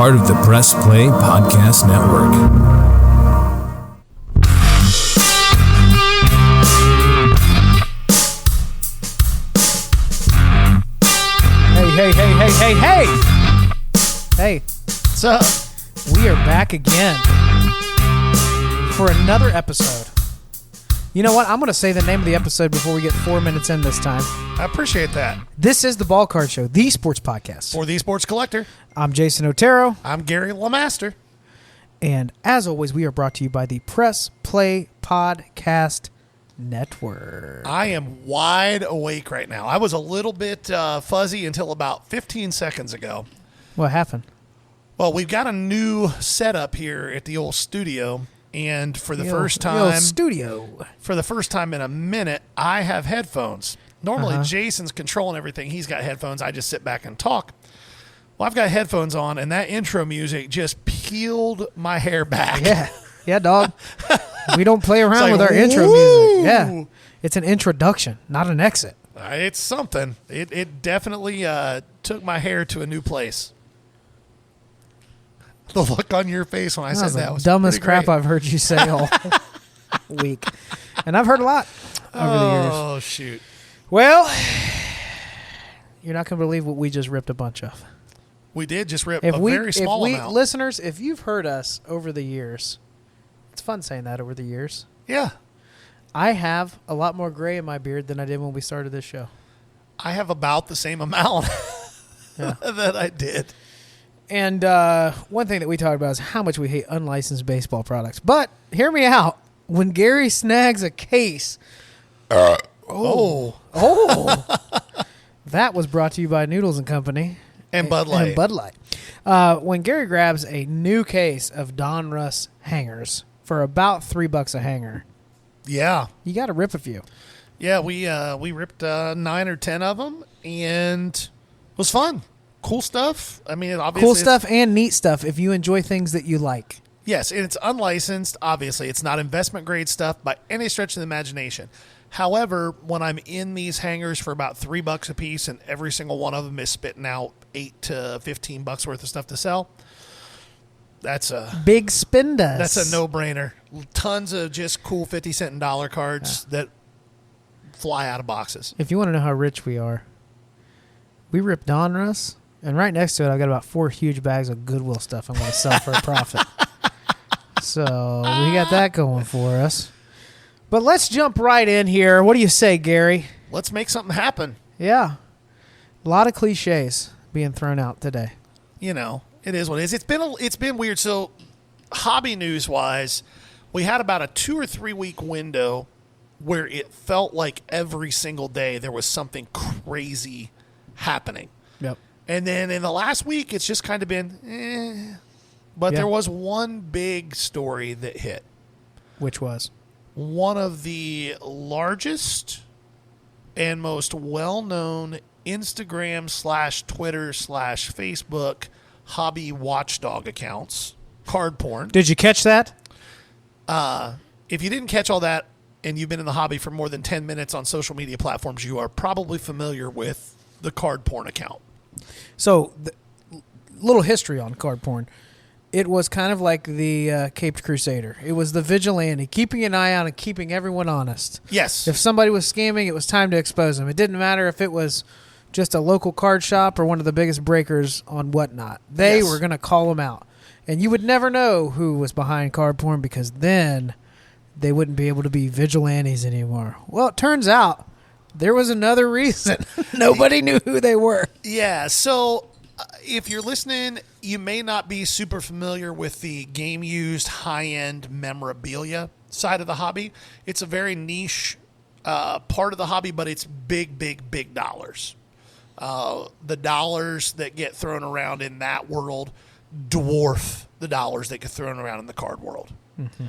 part of the Press Play Podcast Network. Hey, what's up? We are back again for another episode. You know what? I'm going to say the name of the episode before we get 4 minutes in this time. I appreciate that. This is the Ball Card Show, the sports podcast. For the Sports Collector. I'm Jason Otero. I'm Gary LeMaster. And as always, we are brought to you by the Press Play Podcast Network. I am wide awake right now. I was a little bit fuzzy until about 15 seconds ago. What happened? Well, we've got a new setup here at the old studio. And for the first time in a minute, I have headphones. Normally, Jason's controlling everything. He's got headphones. I just sit back and talk. Well, I've got headphones on, and that intro music just peeled my hair back. Yeah, dog. We don't play around with our intro music. Yeah, it's an introduction, not an exit. It's something. It definitely took my hair to a new place. The look on your face when I said that was dumbest crap I've heard you say all week. And I've heard a lot over the years. Oh, shoot. Well, you're not going to believe what we just ripped a bunch of. We did just rip a very small amount. Listeners, if you've heard us over the years, it's fun saying that over the years. Yeah. I have a lot more gray in my beard than I did when we started this show. I have about the same amount that I did. And one thing that we talked about is how much we hate unlicensed baseball products. But hear me out. When Gary snags a case, that was brought to you by Noodles and Company and Bud Light. When Gary grabs a new case of Don Russ hangers for about $3 a hanger, you got to rip a few. Yeah, we ripped 9 or 10 of them, and it was fun. Cool stuff. I mean, obviously. Cool stuff and neat stuff if you enjoy things that you like. Yes, and it's unlicensed, obviously. It's not investment grade stuff by any stretch of the imagination. However, when I'm in these hangers for about $3 a piece and every single one of them is spitting out $8 to $15 worth of stuff to sell, that's a big spin dust. That's a no-brainer. Tons of just cool 50-cent and dollar cards that fly out of boxes. If you want to know how rich we are, we ripped Don Russ. And right next to it, I've got about 4 huge bags of Goodwill stuff I'm going to sell for a profit. So we got that going for us. But let's jump right in here. What do you say, Gary? Let's make something happen. Yeah. A lot of cliches being thrown out today. You know, it is what it is. It's been weird. So hobby news-wise, we had about a 2 or 3 week window where it felt like every single day there was something crazy happening. Yep. And then in the last week, it's just kind of been, But there was one big story that hit. Which was? One of the largest and most well-known Instagram/Twitter/Facebook hobby watchdog accounts, card porn. Did you catch that? If you didn't catch all that and you've been in the hobby for more than 10 minutes on social media platforms, you are probably familiar with the card porn account. So, little history on card porn. It was kind of like the Caped Crusader. It was the vigilante, keeping an eye on and keeping everyone honest. Yes. If somebody was scamming, it was time to expose them. It didn't matter if it was just a local card shop or one of the biggest breakers on whatnot. They were going to call them out. And you would never know who was behind card porn because then they wouldn't be able to be vigilantes anymore. Well, it turns out there was another reason. Nobody knew who they were. Yeah, so if you're listening, you may not be super familiar with the game-used high-end memorabilia side of the hobby. It's a very niche part of the hobby, but it's big, big, big dollars. The dollars that get thrown around in that world dwarf the dollars that get thrown around in the card world. Mm-hmm.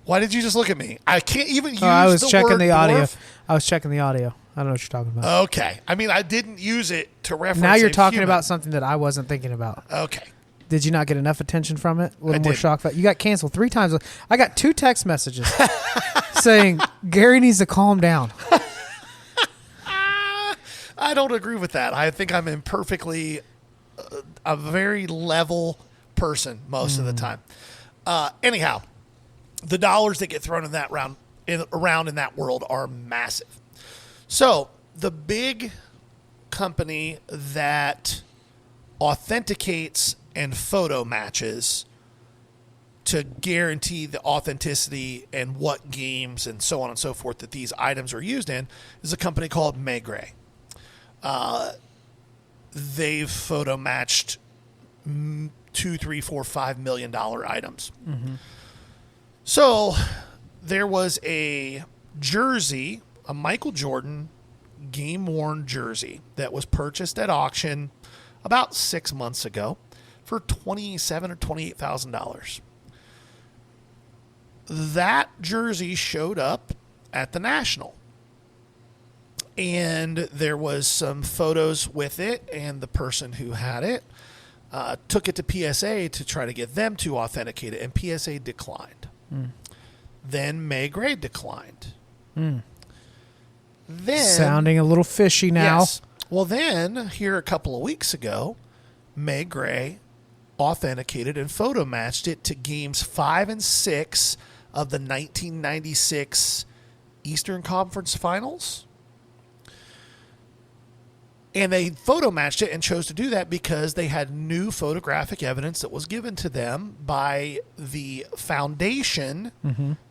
Why did you just look at me? I can't even use I was the checking word the dwarf. audio. I was checking the audio. I don't know what you're talking about. Okay. I mean, I didn't use it to reference. Now you're talking human. about something that I wasn't thinking about. Okay. Did you not get enough attention from it? A little I more did. shock value. You got canceled 3 times. I got 2 text messages saying Gary needs to calm down. I don't agree with that. I think I'm in perfectly a very level person most of the time. Anyhow, the dollars that get thrown in that around in that world are massive. So the big company that authenticates and photo matches to guarantee the authenticity and what games and so on and so forth that these items are used in is a company called Maigret. They've photo matched $2, $3, $4, $5 million items. Mm-hmm. So there was a jersey, a Michael Jordan game-worn jersey that was purchased at auction about 6 months ago for $27,000 or $28,000. That jersey showed up at the National. And there was some photos with it, and the person who had it took it to PSA to try to get them to authenticate it, and PSA declined. Then Maigret declined. Then, sounding a little fishy now. Yes. Well, then, here a couple of weeks ago, Maigret authenticated and photo matched it to games 5 and 6 of the 1996 Eastern Conference Finals. And they photo matched it and chose to do that because they had new photographic evidence that was given to them by the foundation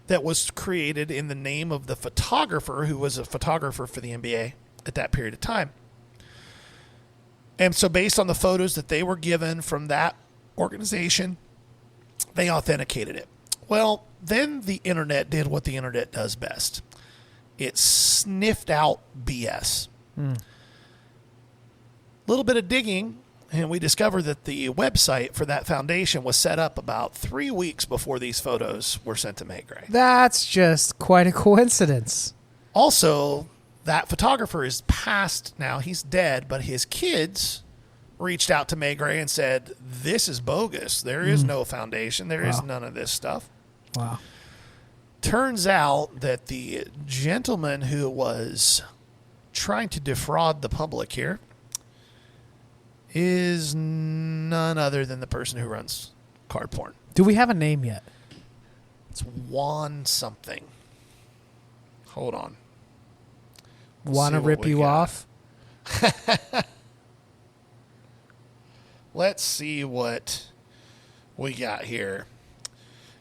that was created in the name of the photographer who was a photographer for the NBA at that period of time. And so based on the photos that they were given from that organization, they authenticated it. Well, then the internet did what the internet does best. It sniffed out BS. Little bit of digging, and we discovered that the website for that foundation was set up about 3 weeks before these photos were sent to Maigret. That's just quite a coincidence. Also, that photographer is passed now. He's dead, but his kids reached out to Maigret and said, this is bogus. There is no foundation. There is none of this stuff. Wow. Turns out that the gentleman who was trying to defraud the public here is none other than the person who runs card porn. Do we have a name yet? It's Juan something. Hold on. Want to rip you off? Let's see what we got here.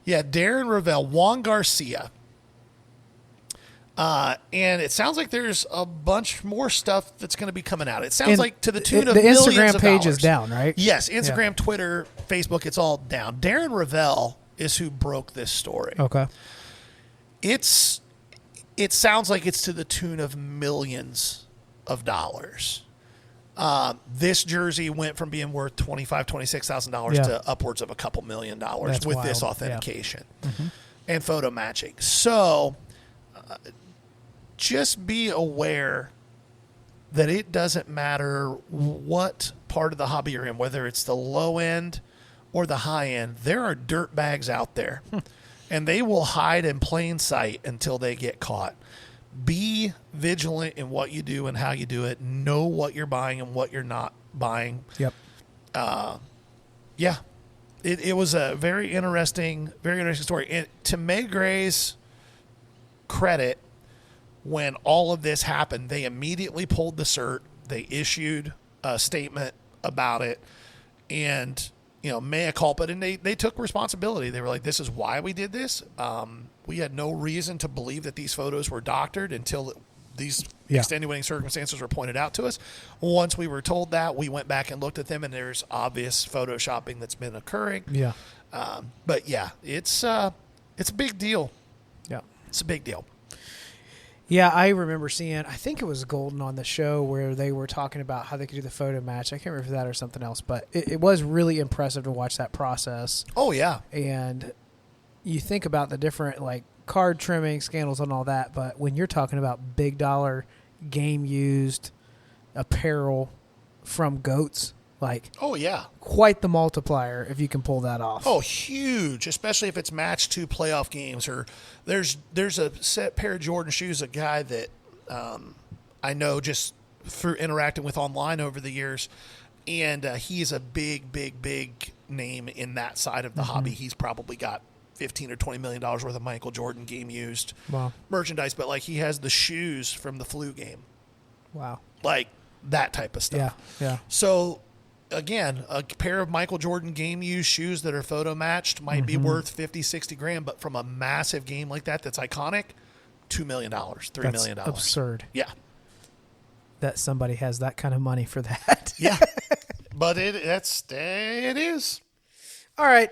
Yeah, Darren Ravel, Juan Garcia. And it sounds like there's a bunch more stuff that's going to be coming out. It sounds like to the tune of millions of dollars. The Instagram page is down, right? Yes, Instagram, Twitter, Facebook, it's all down. Darren Ravel is who broke this story. Okay. It sounds like it's to the tune of millions of dollars. This jersey went from being worth $25,000, $26,000 to upwards of a couple $1 million with wild. this authentication and photo matching. So just be aware that it doesn't matter what part of the hobby you're in, whether it's the low end or the high end. There are dirt bags out there, and they will hide in plain sight until they get caught. Be vigilant in what you do and how you do it. Know what you're buying and what you're not buying. Yep. Yeah. It was a very interesting story. And to Maigret's credit, when all of this happened, they immediately pulled the cert. They issued a statement about it, and mea culpa, and they took responsibility. They were like, "This is why we did this. We had no reason to believe that these photos were doctored until these extenuating circumstances were pointed out to us. Once we were told that, we went back and looked at them, and there's obvious photoshopping that's been occurring. Yeah. But yeah, it's a big deal. Yeah. It's a big deal. Yeah, I remember seeing, I think it was Golden on the show where they were talking about how they could do the photo match. I can't remember if that or something else, but it was really impressive to watch that process. Oh, yeah. And you think about the different card trimming scandals and all that, but when you're talking about big dollar game used apparel from GOATs, oh, yeah. Quite the multiplier if you can pull that off. Oh, huge, especially if it's matched to playoff games. Or there's a set pair of Jordan shoes, a guy that I know just through interacting with online over the years, And he's a big name in that side of the hobby. He's probably got $15 or $20 million worth of Michael Jordan game used merchandise. But like he has the shoes from the flu game. Wow. Like that type of stuff. Yeah. So again, a pair of Michael Jordan game used shoes that are photo matched might be worth 50, 60 grand. But from a massive game like that, that's iconic, $2 million, $3 million. Absurd. Yeah. That somebody has that kind of money for that. Yeah. But it is. All right.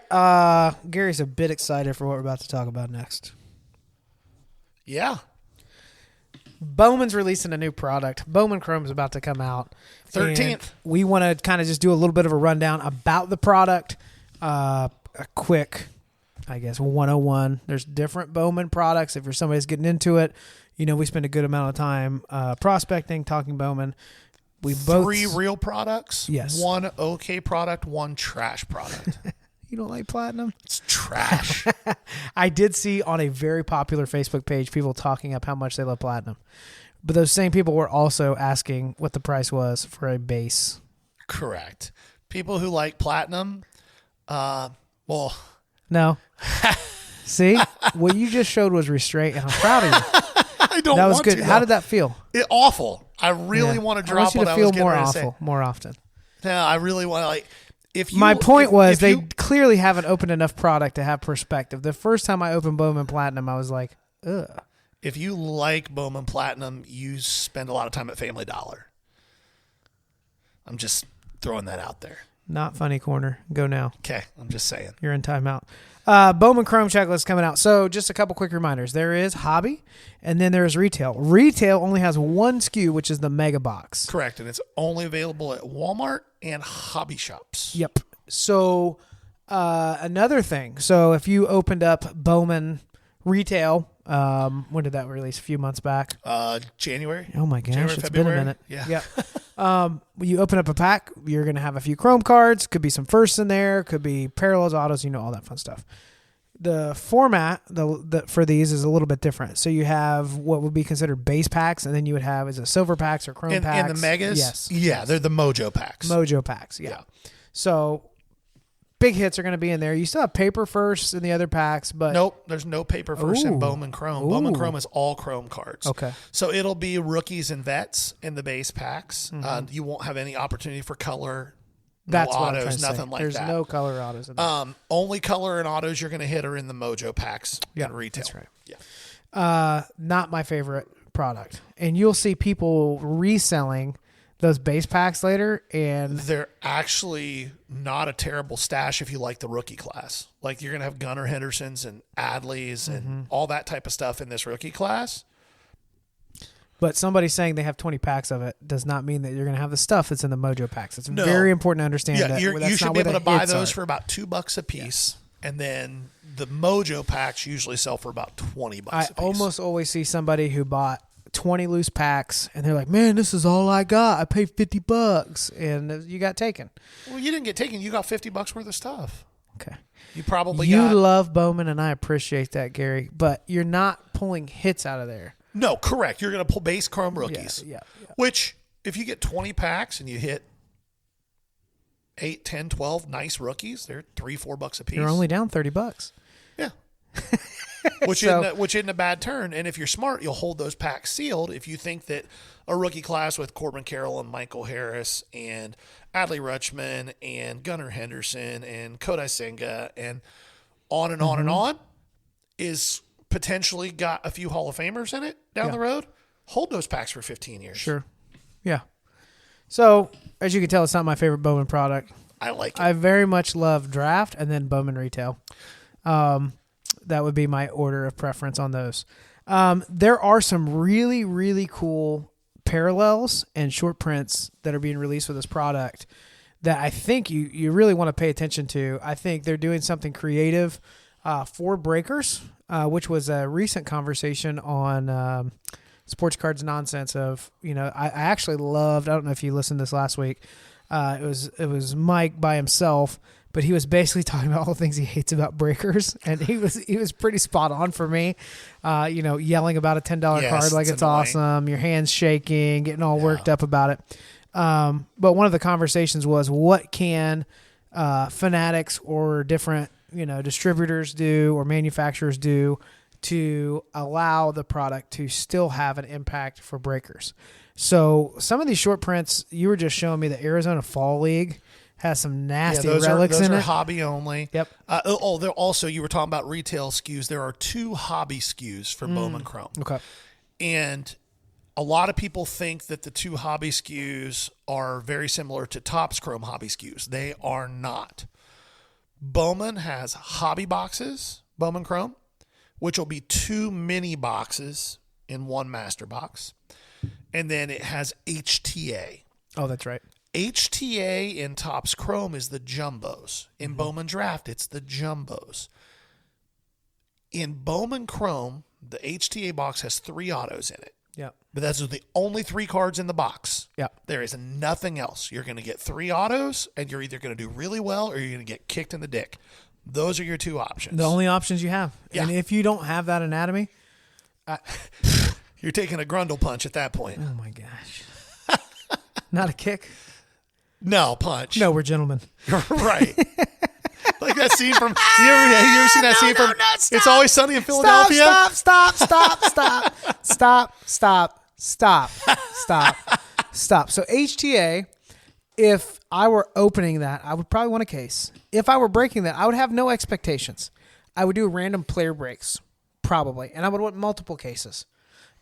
Gary's a bit excited for what we're about to talk about next. Yeah. Bowman's releasing a new product. Bowman Chrome's about to come out. 13th. We want to kind of just do a little bit of a rundown about the product. A quick, I guess, 101. There's different Bowman products. If you're somebody who's getting into it, we spend a good amount of time prospecting, talking Bowman. We both 3 real products. Yes. 1 okay product, 1 trash product. You don't like platinum? It's trash. I did see on a very popular Facebook page people talking up how much they love platinum. But those same people were also asking what the price was for a base. Correct. People who like platinum, No. See? What you just showed was restraint, and I'm proud of you. I don't That was want good. to, How did that feel? Awful. I really want to drop I want you what to I feel was getting more ready to awful say. more often. No, I really want to if you. My point was if they you, clearly haven't opened enough product to have perspective. The first time I opened Bowman Platinum, I was like, ugh. If you like Bowman Platinum, you spend a lot of time at Family Dollar. I'm just throwing that out there. Not funny corner. Go now. Okay, I'm just saying. You're in timeout. Bowman Chrome checklist coming out. So just a couple quick reminders. There is hobby, and then there is retail. Retail only has one SKU, which is the Mega Box. Correct, and it's only available at Walmart and hobby shops. Yep. So another thing. So if you opened up Bowman Retail, when did that release? A few months back. January. Oh my gosh, January, it's February? been a minute. Yeah. Yep. When you open up a pack, you're going to have a few Chrome cards. Could be some firsts in there. Could be parallels, autos, all that fun stuff. The format for these is a little bit different. So you have what would be considered base packs, and then you would have, is it silver packs or Chrome packs? And the Megas? Yes. Yeah, they're the Mojo packs. Mojo packs, yeah. So big hits are going to be in there. You still have paper firsts in the other packs, but nope, there's no paper first in Ooh. Bowman Chrome. Ooh. Bowman Chrome is all Chrome cards. Okay. So it'll be rookies and vets in the base packs. Mm-hmm. You won't have any opportunity for color. That's no what I'm autos, trying to nothing say. like There's that. no color autos in there. Only color and autos you're going to hit are in the Mojo packs Yeah, in retail. that's right. Yeah. Not my favorite product. And you'll see people reselling those base packs later, and They're actually not a terrible stash if you like the rookie class. Like you're going to have Gunnar Hendersons and Adleys and all that type of stuff in this rookie class. but somebody saying they have 20 packs of it does not mean that you're going to have the stuff that's in the Mojo packs. It's very important to understand that. You should not be where able the to buy hits those are. for about $2 a piece. And then the Mojo packs usually sell for about $20 a piece. I almost always see somebody who bought 20 loose packs and they're like, man, this is all I got. I paid $50 and you got taken. Well, you didn't get taken. You got $50 worth of stuff. Okay. You probably You got... love Bowman, and I appreciate that, Gary, but you're not pulling hits out of there. No, correct. You're going to pull base Chrome rookies. Yeah. Which, if you get 20 packs and you hit 8, 10, 12 nice rookies, they're $3-4 a piece. You're only down $30. Yeah. Which isn't a bad turn. And if you're smart, you'll hold those packs sealed if you think that a rookie class with Corbin Carroll and Michael Harris and Adley Rutschman and Gunnar Henderson and Kodai Senga and on and on and on is potentially got a few Hall of Famers in it down the road. Hold those packs for 15 years. Sure. Yeah. So, as you can tell, it's not my favorite Bowman product. I like it. I very much love Draft and then Bowman Retail. That would be my order of preference on those. There are some really, really cool parallels and short prints that are being released with this product that I think you really want to pay attention to. I think they're doing something creative for breakers, which was a recent conversation on Sports Cards Nonsense of, I actually loved, I don't know if you listened to this last week, it was Mike by himself, but he was basically talking about all the things he hates about breakers, and he was pretty spot on for me. Yelling about a $10 card like it's annoying. awesome, your hands shaking, getting all worked up about it. But one of the conversations was, what can fanatics or different distributors do or manufacturers do to allow the product to still have an impact for breakers? So some of these short prints, you were just showing me the Arizona Fall League has some nasty relics in it. Those are hobby only. Yep. There also, you were talking about retail SKUs. There are 2 hobby SKUs for Bowman Chrome. Okay. And a lot of people think that the 2 hobby SKUs are very similar to Topps Chrome hobby SKUs. They are not. Bowman has hobby boxes, Bowman Chrome, which will be 2 mini boxes in one master box. And then it has HTA. Oh, that's right. HTA in Topps Chrome is the jumbos. In Bowman Draft, it's the jumbos. In Bowman Chrome, the HTA box has 3 autos in it. Yep. But those are the only 3 cards in the box. Yep. There is nothing else. You're going to get 3 autos, and you're either going to do really well or you're going to get kicked in the dick. Those are your 2 options. The only options you have. Yeah. And if you don't have that anatomy, you're taking a grundle punch at that point. oh my gosh. Not a kick. No, punch. No, we're gentlemen. Right. Like that scene from, you ever seen that scene from It's Always Sunny in Philadelphia? Stop. So HTA, if I were opening that, I would probably want a case. If I were breaking that, I would have no expectations. I would do random player breaks, probably. And I would want multiple cases.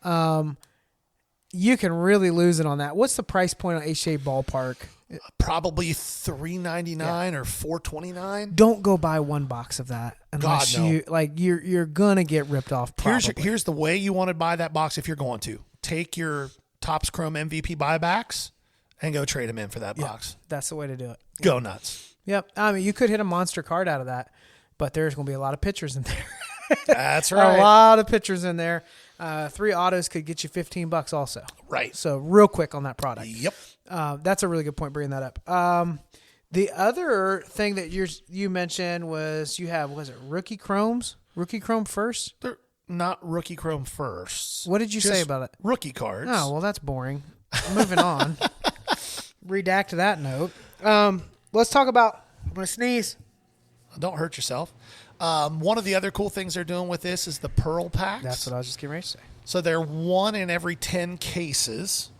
You can really lose it on that. What's the price point on HTA ballpark? Probably $3.99 or $4.29. Don't go buy one box of that unless God, no. you're gonna get ripped off. Probably. Here's the way you want to buy that box if you're going to. Take your Topps Chrome MVP buybacks and go trade them in for that box. That's the way to do it. Go nuts. Yep. I mean, you could hit a monster card out of that, but there's going to be a lot of pitchers in there. That's right. A lot of pitchers in there. 3 autos could get you $15 also. Right. So real quick on that product. Yep. That's a really good point bringing that up. The other thing that you mentioned was you have, was it Rookie Chromes? Rookie Chrome first? They're not Rookie Chrome first. What did you say about it? Rookie cards. Oh, well, that's boring. Moving on. Redact that note. Let's talk about, I'm going to sneeze. Don't hurt yourself. One of the other cool things they're doing with this is the Pearl Packs. That's what I was just getting ready to say. So they're 1 in every 10 cases.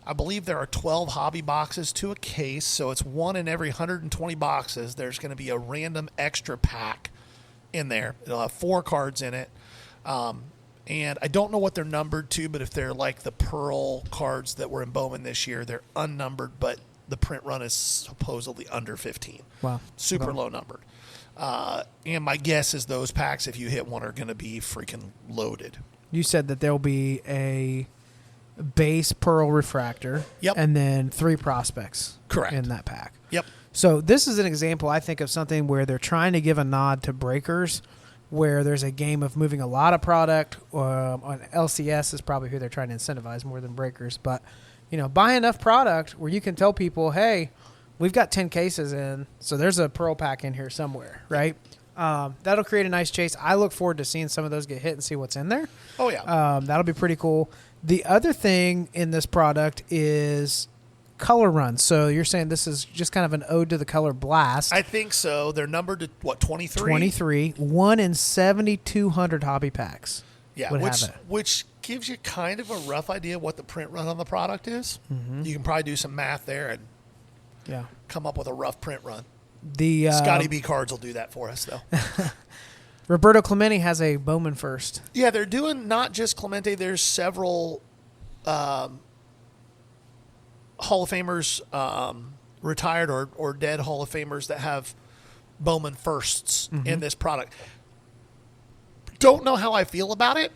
I believe there are 12 hobby boxes to a case, so it's 1 in every 120 boxes. There's going to be a random extra pack in there. It'll have 4 cards in it. And I don't know what they're numbered to, but if they're like the Pearl cards that were in Bowman this year, they're unnumbered, but the print run is supposedly under 15. Wow. Super low numbered. And my guess is those packs, if you hit one, are going to be freaking loaded. You said that there'll be a base Pearl refractor. Yep. And then 3 prospects. Correct. In that pack. Yep. So this is an example, I think, of something where they're trying to give a nod to breakers, where there's a game of moving a lot of product. On LCS is probably who they're trying to incentivize more than breakers. But, buy enough product where you can tell people, hey, we've got 10 cases in, so there's a Pearl pack in here somewhere, right? That'll create a nice chase. I look forward to seeing some of those get hit and see what's in there. Oh, yeah. That'll be pretty cool. The other thing in this product is color runs. So you're saying this is just kind of an ode to the color blast. I think so. They're numbered to, 23? 23. 1 in 7,200 hobby packs. Yeah, which gives you kind of a rough idea what the print run on the product is. Mm-hmm. You can probably do some math there and come up with a rough print run. The Scotty B cards will do that for us, though. Roberto Clemente has a Bowman first. Yeah, they're doing not just Clemente. There's several Hall of Famers, retired or dead Hall of Famers that have Bowman firsts in this product. Don't know how I feel about it.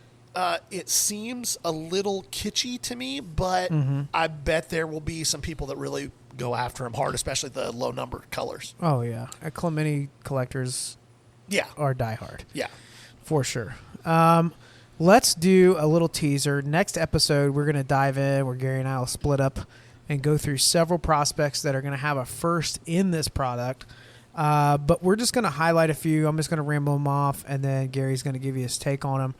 It seems a little kitschy to me, but I bet there will be some people that really go after him hard, especially the low number colors. Oh, yeah. Clemente collectors are diehard. Yeah. For sure. Let's do a little teaser. Next episode, we're going to dive in where Gary and I will split up and go through several prospects that are going to have a first in this product. But we're just going to highlight a few. I'm just going to ramble them off, and then Gary's going to give you his take on them.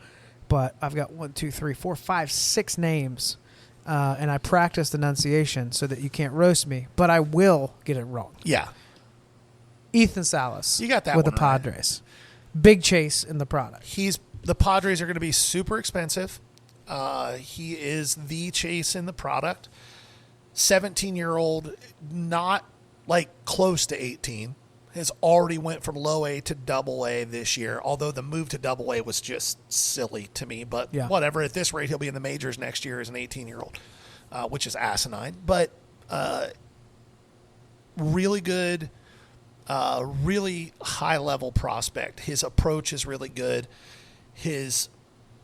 But I've got 1, 2, 3, 4, 5, 6 names and I practiced enunciation so that you can't roast me, but I will get it wrong. Yeah. Ethan Salas. You got that with one the Padres. Right. Big chase in the product. The Padres are going to be super expensive. He is the chase in the product. 17-year-old, not like close to 18, has already went from low A to double A this year, although the move to double A was just silly to me. But whatever, at this rate, he'll be in the majors next year as an 18-year-old, which is asinine. But really good, really high-level prospect. His approach is really good. His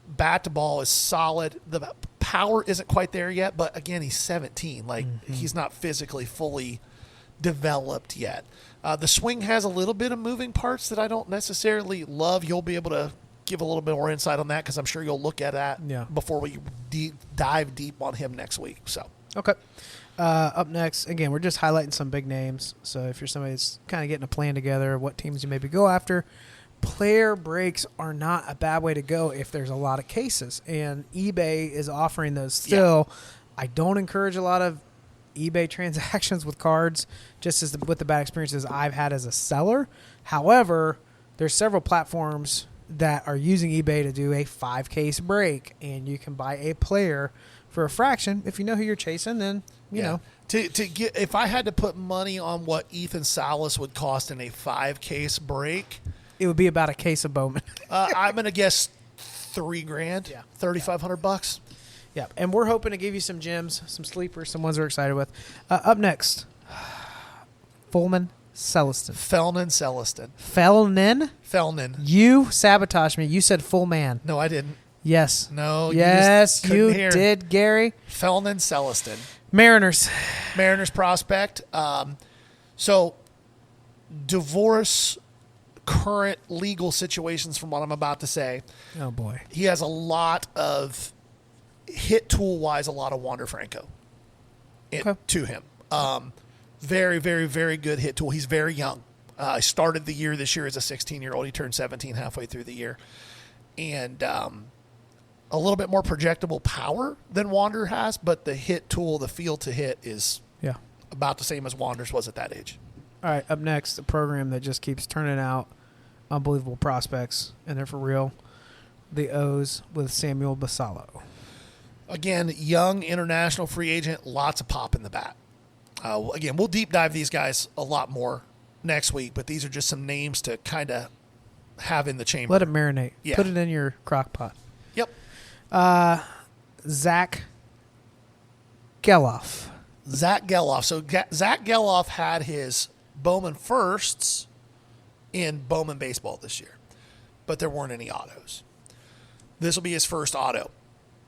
bat to ball is solid. The power isn't quite there yet, but again, he's 17. Like, he's not physically fully developed yet. The swing has a little bit of moving parts that I don't necessarily love. You'll be able to give a little bit more insight on that because I'm sure you'll look at that before we dive deep on him next week. So okay. Up next, again, we're just highlighting some big names. So if you're somebody that's kind of getting a plan together, what teams you maybe go after, player breaks are not a bad way to go if there's a lot of cases. And eBay is offering those still. I don't encourage a lot of eBay transactions with cards, just as with the bad experiences I've had as a seller. However, there's several platforms that are using eBay to do a 5-case break, and you can buy a player for a fraction. If you know who you're chasing, then you know. To get, if I had to put money on what Ethan Salas would cost in a 5-case break, it would be about a case of Bowman. I'm gonna guess $3,000. Yeah, $3,500. Yeah, and we're hoping to give you some gems, some sleepers, some ones we're excited with. Up next, Felnin Celestin. Felnin. You sabotaged me. You said full man. No, I didn't. Yes. No. Yes, you did, Gary. Felnin Celestin. Mariners prospect. So, divorce current legal situations from what I'm about to say. Oh, boy. He has a lot of hit tool-wise, a lot of Wander Franco to him. Very, very, very good hit tool. He's very young. I started the year this year as a 16-year-old. He turned 17 halfway through the year. And a little bit more projectable power than Wander has, but the hit tool, the feel to hit is about the same as Wander's was at that age. All right, up next, a program that just keeps turning out unbelievable prospects, and they're for real. The O's with Samuel Basallo. Again, young international free agent, lots of pop in the bat. Again, we'll deep dive these guys a lot more next week, but these are just some names to kind of have in the chamber. Let it marinate. Yeah. Put it in your crock pot. Yep. Zach Geloff. So Zach Geloff had his Bowman firsts in Bowman baseball this year, but there weren't any autos. This will be his first auto.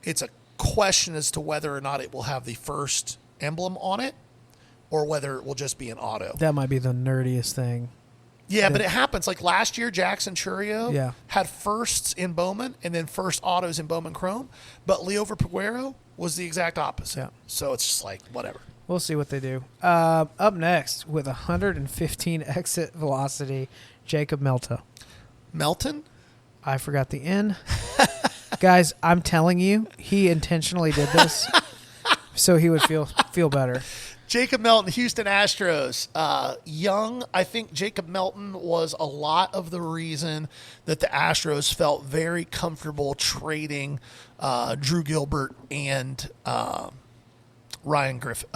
It's a question as to whether or not it will have the first emblem on it or whether it will just be an auto. That might be the nerdiest thing. Yeah, but it happens. Like last year, Jackson Churio had firsts in Bowman and then first autos in Bowman Chrome, but Leo Peguero was the exact opposite. Yeah. So it's just like, whatever. We'll see what they do. Up next, with 115 exit velocity, Jacob Melton. Melton? I forgot the N. Guys, I'm telling you, he intentionally did this so he would feel better. Jacob Melton, Houston Astros. Young, I think Jacob Melton was a lot of the reason that the Astros felt very comfortable trading Drew Gilbert and Ryan Griffin.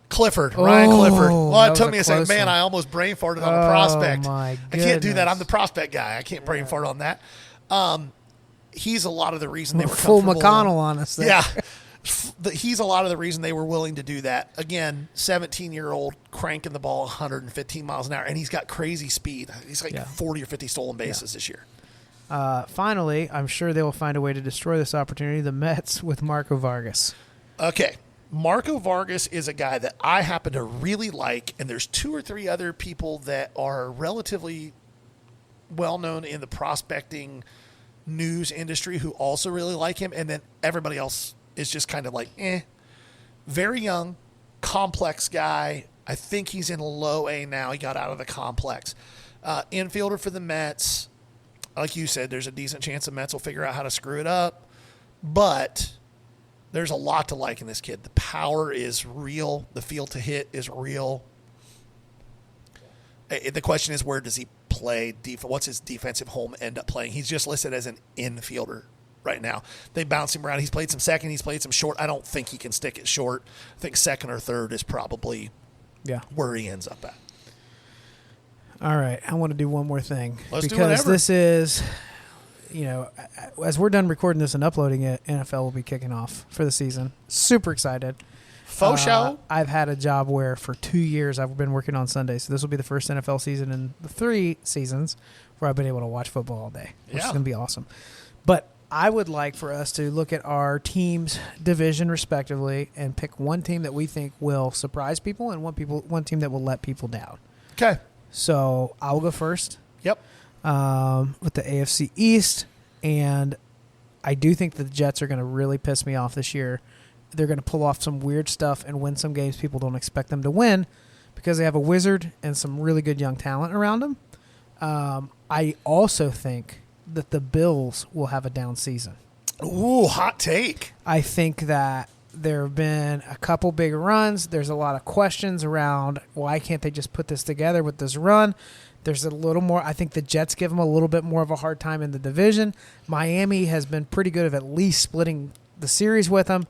Clifford. Ryan Clifford. Well, it took me a second. Man, I almost brain farted on a prospect. My I can't do that. I'm the prospect guy. I can't brain fart on that. He's a lot of the reason they were full comfortable. McConnell on us there. Yeah. He's a lot of the reason they were willing to do that. Again, 17-year-old cranking the ball 115 miles an hour, and he's got crazy speed. He's like 40 or 50 stolen bases this year. Finally, I'm sure they will find a way to destroy this opportunity. The Mets with Marco Vargas. Okay. Marco Vargas is a guy that I happen to really like, and there's 2 or 3 other people that are relatively well-known in the prospecting news industry who also really like him, and then everybody else is just kind of like, Very young, complex guy. I think he's in low A now. He got out of the complex. Infielder for the Mets. Like you said, there's a decent chance the Mets will figure out how to screw it up. But there's a lot to like in this kid. The power is real. The feel to hit is real. The question is, where does he play? What's his defensive home end up playing? He's just listed as an infielder right now. They bounce him around. He's played some second. He's played some short. I don't think he can stick it short. I think second or third is probably where he ends up at. All right. I want to do one more thing. Let's do because whatever. This is, as we're done recording this and uploading it, NFL will be kicking off for the season. Super excited. Faux show. I've had a job where for 2 years I've been working on Sundays. So this will be the first NFL season in the 3 seasons where I've been able to watch football all day, which is going to be awesome. But I would like for us to look at our team's division respectively and pick one team that we think will surprise people and one team that will let people down. Okay. So I'll go first. Yep. With the AFC East, and I do think that the Jets are going to really piss me off this year. They're going to pull off some weird stuff and win some games people don't expect them to win because they have a wizard and some really good young talent around them. I also think that the Bills will have a down season. Ooh, hot take. I think that there have been a couple big runs. There's a lot of questions around why can't they just put this together with this run. There's a little more. I think the Jets give them a little bit more of a hard time in the division. Miami has been pretty good at least splitting the series with them.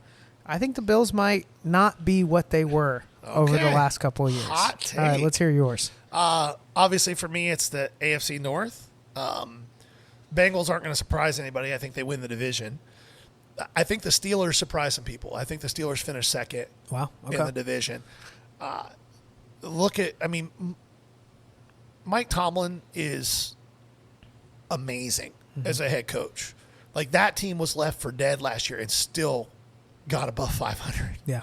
I think the Bills might not be what they were over the last couple of years. Hot take. All right, let's hear yours. Obviously, for me, it's the AFC North. Bengals aren't going to surprise anybody. I think they win the division. I think the Steelers surprise some people. I think the Steelers finish second in the division. Mike Tomlin is amazing as a head coach. Like, that team was left for dead last year and still got above 500. Yeah.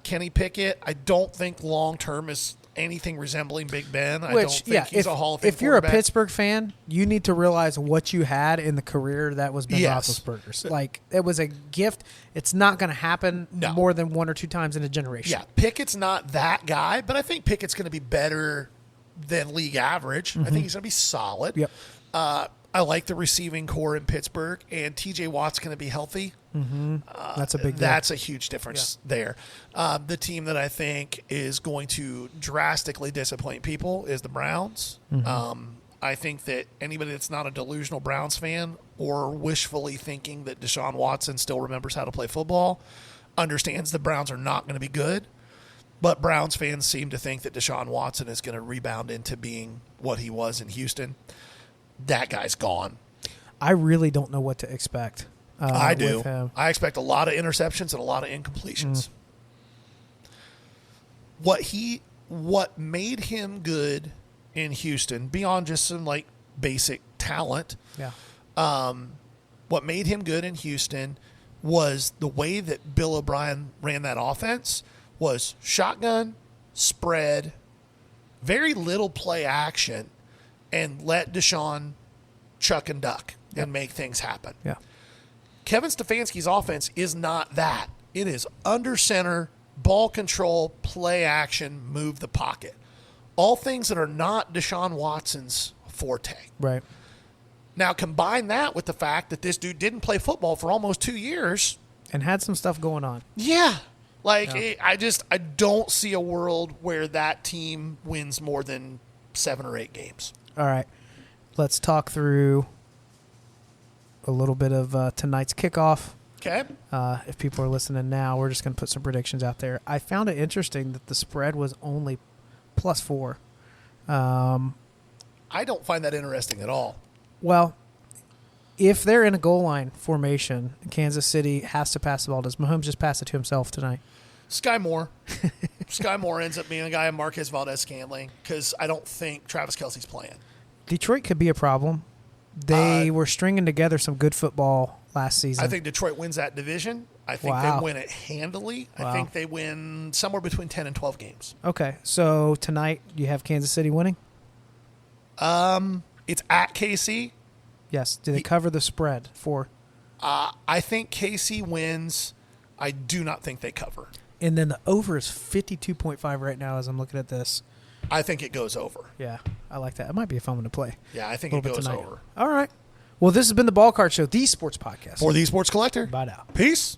Kenny Pickett, I don't think long-term is anything resembling Big Ben. I don't think he's a Hall of Fame If you're a quarterback. Pittsburgh fan, you need to realize what you had in the career that was Ben Roethlisberger's. Like, it was a gift. It's not going to happen more than 1 or 2 times in a generation. Yeah, Pickett's not that guy, but I think Pickett's going to be better than league average. I think he's going to be solid. Yep. I like the receiving core in Pittsburgh, and T.J. Watt's going to be healthy. That's a big deal. That's a huge difference there. The team that I think is going to drastically disappoint people is the Browns. I think that anybody that's not a delusional Browns fan or wishfully thinking that Deshaun Watson still remembers how to play football understands the Browns are not going to be good. But Browns fans seem to think that Deshaun Watson is going to rebound into being what he was in Houston. That guy's gone. I really don't know what to expect. I do. With him. I expect a lot of interceptions and a lot of incompletions. What made him good in Houston, beyond just some like basic talent, what made him good in Houston was the way that Bill O'Brien ran that offense was shotgun, spread, very little play action, and let Deshaun chuck and duck and make things happen. Yeah. Kevin Stefanski's offense is not that. It is under center, ball control, play action, move the pocket. All things that are not Deshaun Watson's forte. Right. Now, combine that with the fact that this dude didn't play football for almost 2 years. And had some stuff going on. Yeah. I don't see a world where that team wins more than 7 or 8 games. All right. Let's talk through a little bit of tonight's kickoff. Okay. If people are listening now, we're just going to put some predictions out there. I found it interesting that the spread was only +4. I don't find that interesting at all. Well, if they're in a goal line formation, Kansas City has to pass the ball. Does Mahomes just pass it to himself tonight? Sky Moore. Sky Moore ends up being a guy in Marquez Valdez-Scantling because I don't think Travis Kelce's playing. Detroit could be a problem. They were stringing together some good football last season. I think Detroit wins that division. I think they win it handily. I think they win somewhere between 10 and 12 games. Okay, so tonight you have Kansas City winning? It's at KC. Yes. Do they cover the spread for? I think KC wins. I do not think they cover. And then the over is 52.5 right now as I'm looking at this. I think it goes over. Yeah, I like that. It might be a fun one to play. Yeah, I think it goes over. All right. Well, this has been the Ball Card Show, the sports podcast. For the Esports Collector. Bye now. Peace.